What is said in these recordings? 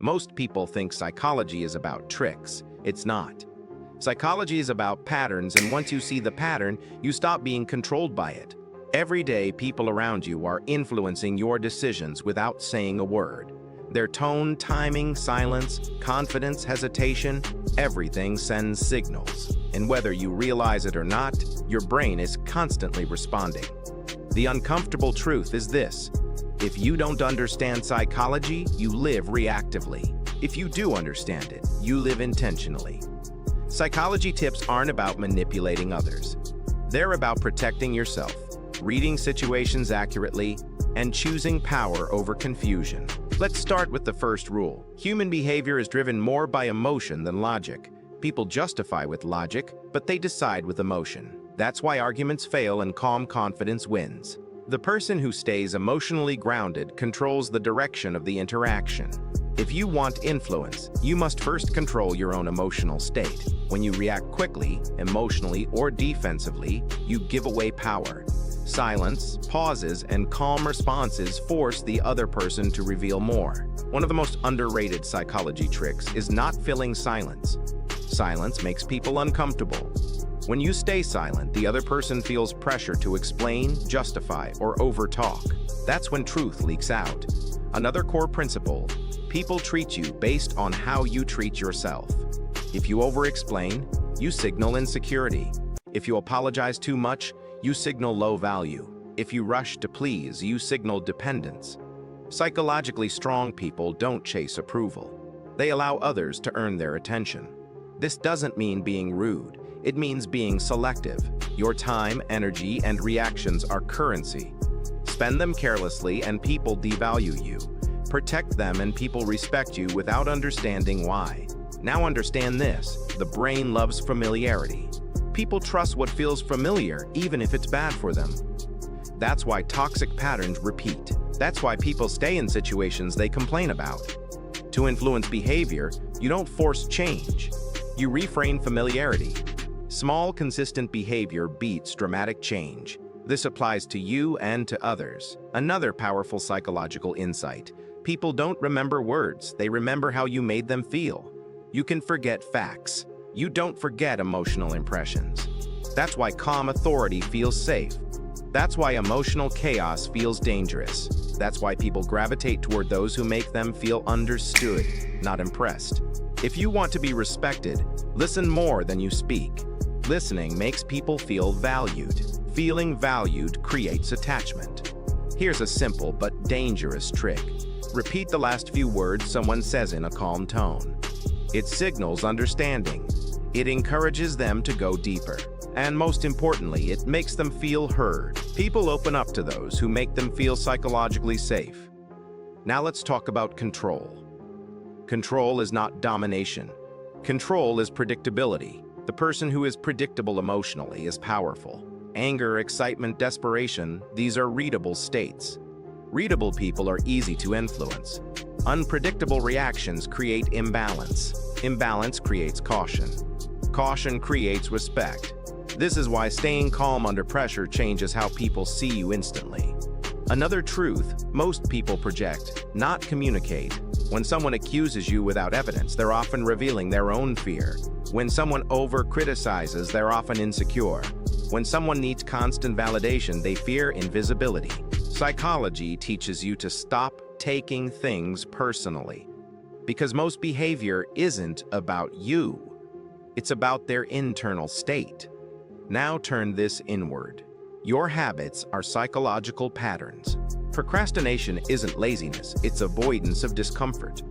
Most people think psychology is about tricks. It's not. Psychology is about patterns, and once you see the pattern, you stop being controlled by it. Every day, people around you are influencing your decisions without saying a word. Their tone, timing, silence, confidence, hesitation, everything sends signals. And whether you realize it or not, your brain is constantly responding. The uncomfortable truth is this: if you don't understand psychology, you live reactively. If you do understand it, you live intentionally. Psychology tips aren't about manipulating others. They're about protecting yourself, reading situations accurately, and choosing power over confusion. Let's start with the first rule. Human behavior is driven more by emotion than logic. People justify with logic, but they decide with emotion. That's why arguments fail and calm confidence wins. The person who stays emotionally grounded controls the direction of the interaction. If you want influence, you must first control your own emotional state. When you react quickly, emotionally, or defensively, you give away power. Silence, pauses, and calm responses force the other person to reveal more. One of the most underrated psychology tricks is not filling silence. Silence makes people uncomfortable. When you stay silent, the other person feels pressure to explain, justify, or overtalk. That's when truth leaks out. Another core principle: people treat you based on how you treat yourself. If you over-explain, you signal insecurity. If you apologize too much, you signal low value. If you rush to please, you signal dependence. Psychologically strong people don't chase approval. They allow others to earn their attention. This doesn't mean being rude. It means being selective. Your time, energy, and reactions are currency. Spend them carelessly and people devalue you. Protect them and people respect you without understanding why. Now understand this: the brain loves familiarity. People trust what feels familiar, even if it's bad for them. That's why toxic patterns repeat. That's why people stay in situations they complain about. To influence behavior, you don't force change. You reframe familiarity. Small, consistent behavior beats dramatic change. This applies to you and to others. Another powerful psychological insight: people don't remember words, they remember how you made them feel. You can forget facts. You don't forget emotional impressions. That's why calm authority feels safe. That's why emotional chaos feels dangerous. That's why people gravitate toward those who make them feel understood, not impressed. If you want to be respected, listen more than you speak. Listening makes people feel valued. Feeling valued creates attachment. Here's a simple but dangerous trick. Repeat the last few words someone says in a calm tone. It signals understanding. It encourages them to go deeper. And most importantly, it makes them feel heard. People open up to those who make them feel psychologically safe. Now let's talk about control. Control is not domination. Control is predictability. The person who is predictable emotionally is powerful. Anger, excitement, desperation, these are readable states. Readable people are easy to influence. Unpredictable reactions create imbalance. Imbalance creates caution. Caution creates respect. This is why staying calm under pressure changes how people see you instantly. Another truth: most people project, not communicate. When someone accuses you without evidence, they're often revealing their own fear. When someone over-criticizes, they're often insecure. When someone needs constant validation, they fear invisibility. Psychology teaches you to stop taking things personally, because most behavior isn't about you. It's about their internal state. Now turn this inward. Your habits are psychological patterns. Procrastination isn't laziness, it's avoidance of discomfort.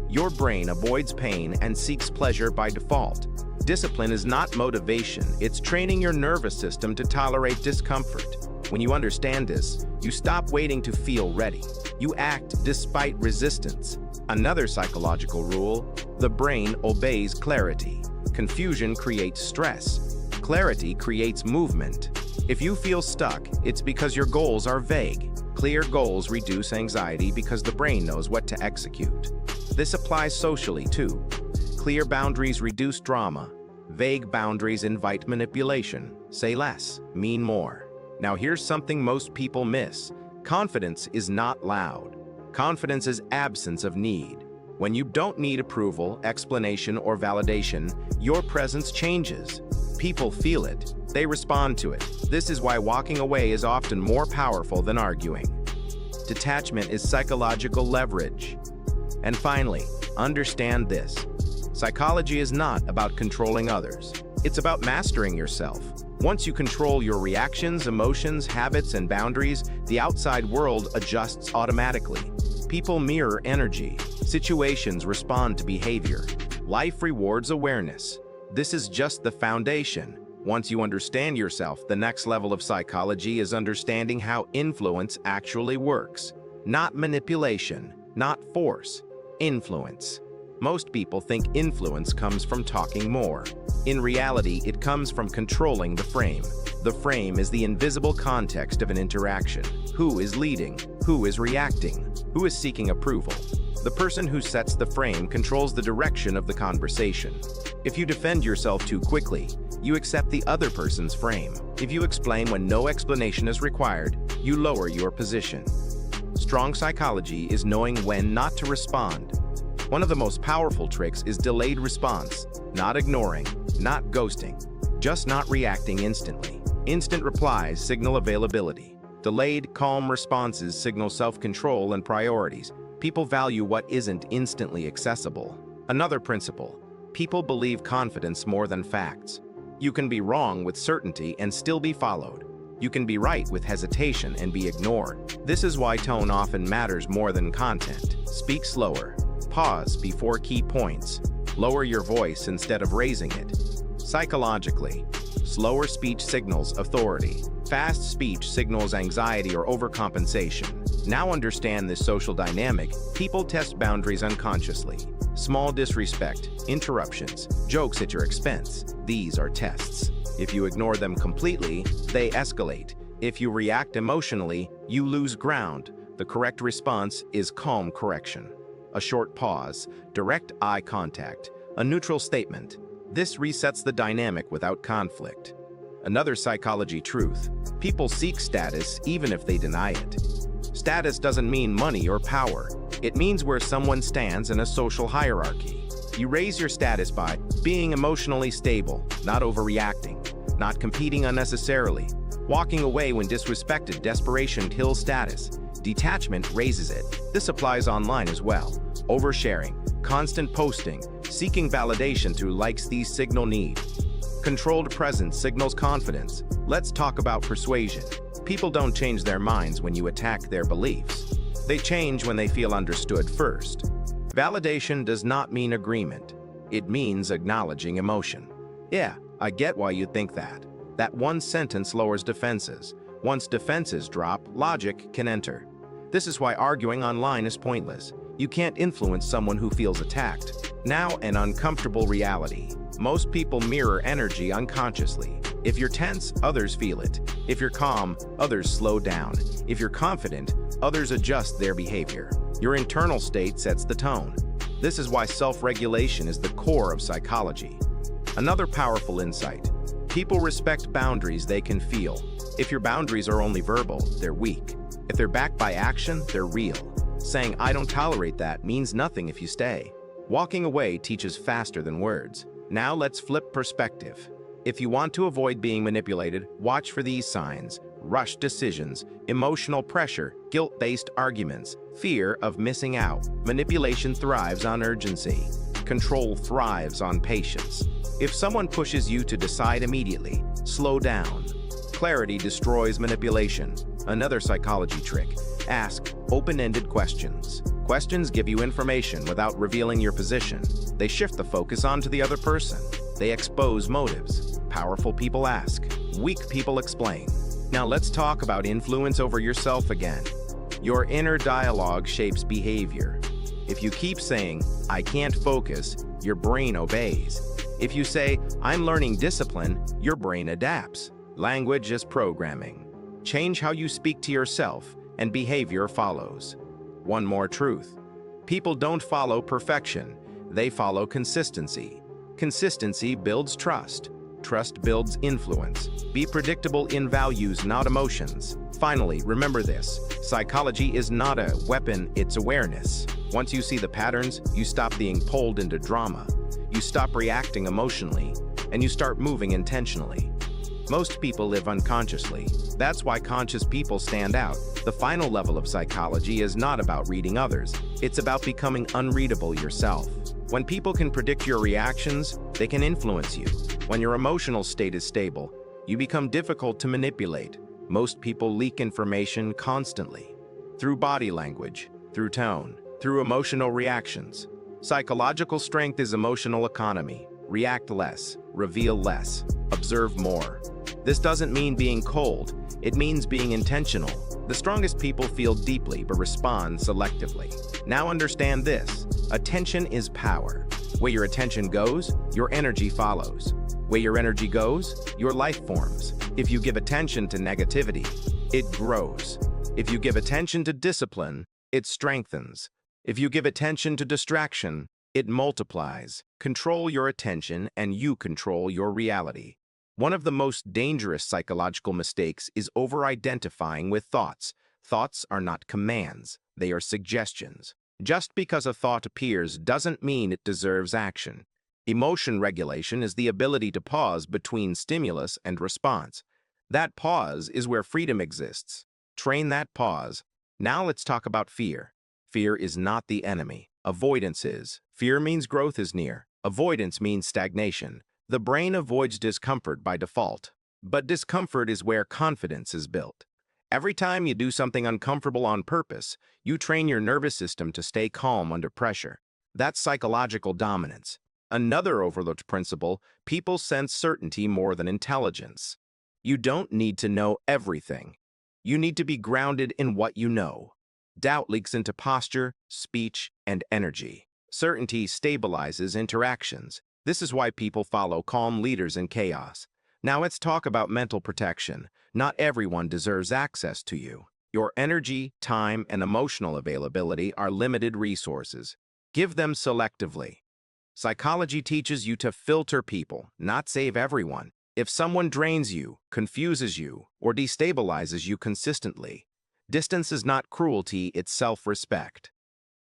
Your brain avoids pain and seeks pleasure by default. Discipline is not motivation, it's training your nervous system to tolerate discomfort. When you understand this, you stop waiting to feel ready. You act despite resistance. Another psychological rule: the brain obeys clarity. Confusion creates stress. Clarity creates movement. If you feel stuck, it's because your goals are vague. Clear goals reduce anxiety because the brain knows what to execute. This applies socially too. Clear boundaries reduce drama. Vague boundaries invite manipulation. Say less, mean more. Now here's something most people miss. Confidence is not loud. Confidence is absence of need. When you don't need approval, explanation, or validation, your presence changes. People feel it. They respond to it. This is why walking away is often more powerful than arguing. Detachment is psychological leverage. And finally, understand this. Psychology is not about controlling others. It's about mastering yourself. Once you control your reactions, emotions, habits, and boundaries, the outside world adjusts automatically. People mirror energy. Situations respond to behavior. Life rewards awareness. This is just the foundation. Once you understand yourself, the next level of psychology is understanding how influence actually works. Not manipulation, not force. Influence. Most people think influence comes from talking more. In reality, it comes from controlling the frame. The frame is the invisible context of an interaction. Who is leading? Who is reacting? Who is seeking approval? The person who sets the frame controls the direction of the conversation. If you defend yourself too quickly, you accept the other person's frame. If you explain when no explanation is required, you lower your position. Strong psychology is knowing when not to respond. One of the most powerful tricks is delayed response, not ignoring, not ghosting, just not reacting instantly. Instant replies signal availability. Delayed, calm responses signal self-control and priorities. People value what isn't instantly accessible. Another principle: people believe confidence more than facts. You can be wrong with certainty and still be followed. You can be right with hesitation and be ignored. This is why tone often matters more than content. Speak slower. Pause before key points. Lower your voice instead of raising it. Psychologically, slower speech signals authority. Fast speech signals anxiety or overcompensation. Now understand this social dynamic. People test boundaries unconsciously. Small disrespect, interruptions, jokes at your expense. These are tests. If you ignore them completely, they escalate. If you react emotionally, you lose ground. The correct response is calm correction. A short pause, direct eye contact, a neutral statement. This resets the dynamic without conflict. Another psychology truth: people seek status even if they deny it. Status doesn't mean money or power. It means where someone stands in a social hierarchy. You raise your status by being emotionally stable, not overreacting, not competing unnecessarily, walking away when disrespected. Desperation kills status. Detachment raises it. This applies online as well. Oversharing, constant posting, seeking validation through likes. These signal need. Controlled presence signals confidence. Let's talk about persuasion. People don't change their minds when you attack their beliefs. They change when they feel understood first. Validation does not mean agreement. It means acknowledging emotion. Yeah, I get why you think that. That one sentence lowers defenses. Once defenses drop, logic can enter. This is why arguing online is pointless. You can't influence someone who feels attacked. Now, an uncomfortable reality. Most people mirror energy unconsciously. If you're tense, others feel it. If you're calm, others slow down. If you're confident, others adjust their behavior. Your internal state sets the tone. This is why self-regulation is the core of psychology. Another powerful insight: people respect boundaries they can feel. If your boundaries are only verbal, they're weak. If they're backed by action, they're real. Saying "I don't tolerate that" means nothing if you stay. Walking away teaches faster than words. Now let's flip perspective. If you want to avoid being manipulated, watch for these signs: rushed decisions, emotional pressure, guilt-based arguments, fear of missing out. Manipulation thrives on urgency. Control thrives on patience. If someone pushes you to decide immediately, slow down. Clarity destroys manipulation. Another psychology trick: ask open-ended questions. Questions give you information without revealing your position. They shift the focus onto the other person. They expose motives. Powerful people ask. Weak people explain. Now let's talk about influence over yourself again. Your inner dialogue shapes behavior. If you keep saying, "I can't focus," your brain obeys. If you say, "I'm learning discipline," your brain adapts. Language is programming. Change how you speak to yourself, and behavior follows. One more truth: people don't follow perfection, they follow consistency. Consistency builds trust. Self-trust builds influence. Be predictable in values, not emotions. Finally, remember this. Psychology is not a weapon, it's awareness. Once you see the patterns, you stop being pulled into drama. You stop reacting emotionally, and you start moving intentionally. Most people live unconsciously. That's why conscious people stand out. The final level of psychology is not about reading others. It's about becoming unreadable yourself. When people can predict your reactions, they can influence you. When your emotional state is stable, you become difficult to manipulate. Most people leak information constantly. Through body language, through tone, through emotional reactions. Psychological strength is emotional economy. React less, reveal less, observe more. This doesn't mean being cold, it means being intentional. The strongest people feel deeply but respond selectively. Now understand this, attention is power. Where your attention goes, your energy follows. Where your energy goes, your life forms. If you give attention to negativity, it grows. If you give attention to discipline, it strengthens. If you give attention to distraction, it multiplies. Control your attention and you control your reality. One of the most dangerous psychological mistakes is over-identifying with thoughts. Thoughts are not commands, they are suggestions. Just because a thought appears doesn't mean it deserves action. Emotion regulation is the ability to pause between stimulus and response. That pause is where freedom exists. Train that pause. Now let's talk about fear. Fear is not the enemy. Avoidance is. Fear means growth is near. Avoidance means stagnation. The brain avoids discomfort by default, but discomfort is where confidence is built. Every time you do something uncomfortable on purpose, you train your nervous system to stay calm under pressure. That's psychological dominance. Another overlooked principle, people sense certainty more than intelligence. You don't need to know everything. You need to be grounded in what you know. Doubt leaks into posture, speech, and energy. Certainty stabilizes interactions. This is why people follow calm leaders in chaos. Now let's talk about mental protection. Not everyone deserves access to you. Your energy, time, and emotional availability are limited resources. Give them selectively. Psychology teaches you to filter people, not save everyone. If someone drains you, confuses you, or destabilizes you consistently, distance is not cruelty, it's self-respect.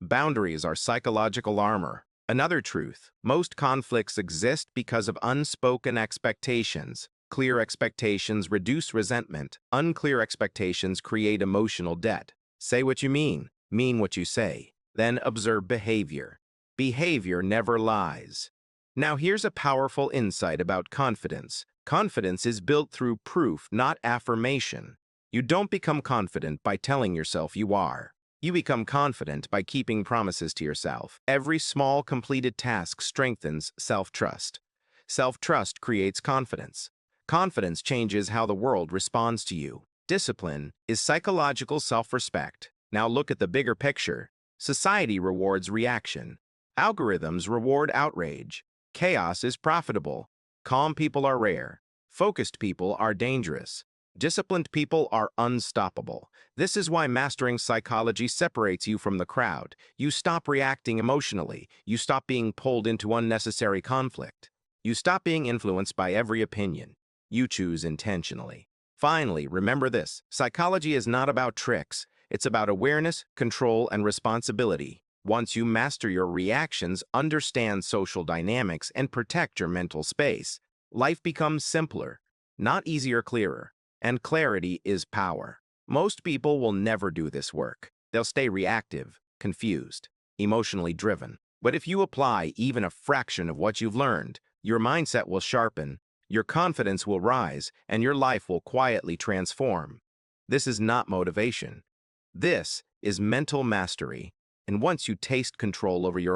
Boundaries are psychological armor. Another truth, most conflicts exist because of unspoken expectations. Clear expectations reduce resentment. Unclear expectations create emotional debt. Say what you mean what you say. Then observe behavior. Behavior never lies. Now here's a powerful insight about confidence. Confidence is built through proof, not affirmation. You don't become confident by telling yourself you are. You become confident by keeping promises to yourself. Every small completed task strengthens self-trust. Self-trust creates confidence. Confidence changes how the world responds to you. Discipline is psychological self-respect. Now look at the bigger picture. Society rewards reaction. Algorithms reward outrage. Chaos is profitable. Calm people are rare. Focused people are dangerous. Disciplined people are unstoppable. This is why mastering psychology separates you from the crowd. You stop reacting emotionally. You stop being pulled into unnecessary conflict. You stop being influenced by every opinion. You choose intentionally. Finally, remember this. Psychology is not about tricks. It's about awareness, control, and responsibility. Once you master your reactions, understand social dynamics, and protect your mental space, life becomes simpler, not easier, clearer. And clarity is power. Most people will never do this work. They'll stay reactive, confused, emotionally driven. But if you apply even a fraction of what you've learned, your mindset will sharpen, your confidence will rise, and your life will quietly transform. This is not motivation. This is mental mastery. And once you taste control over your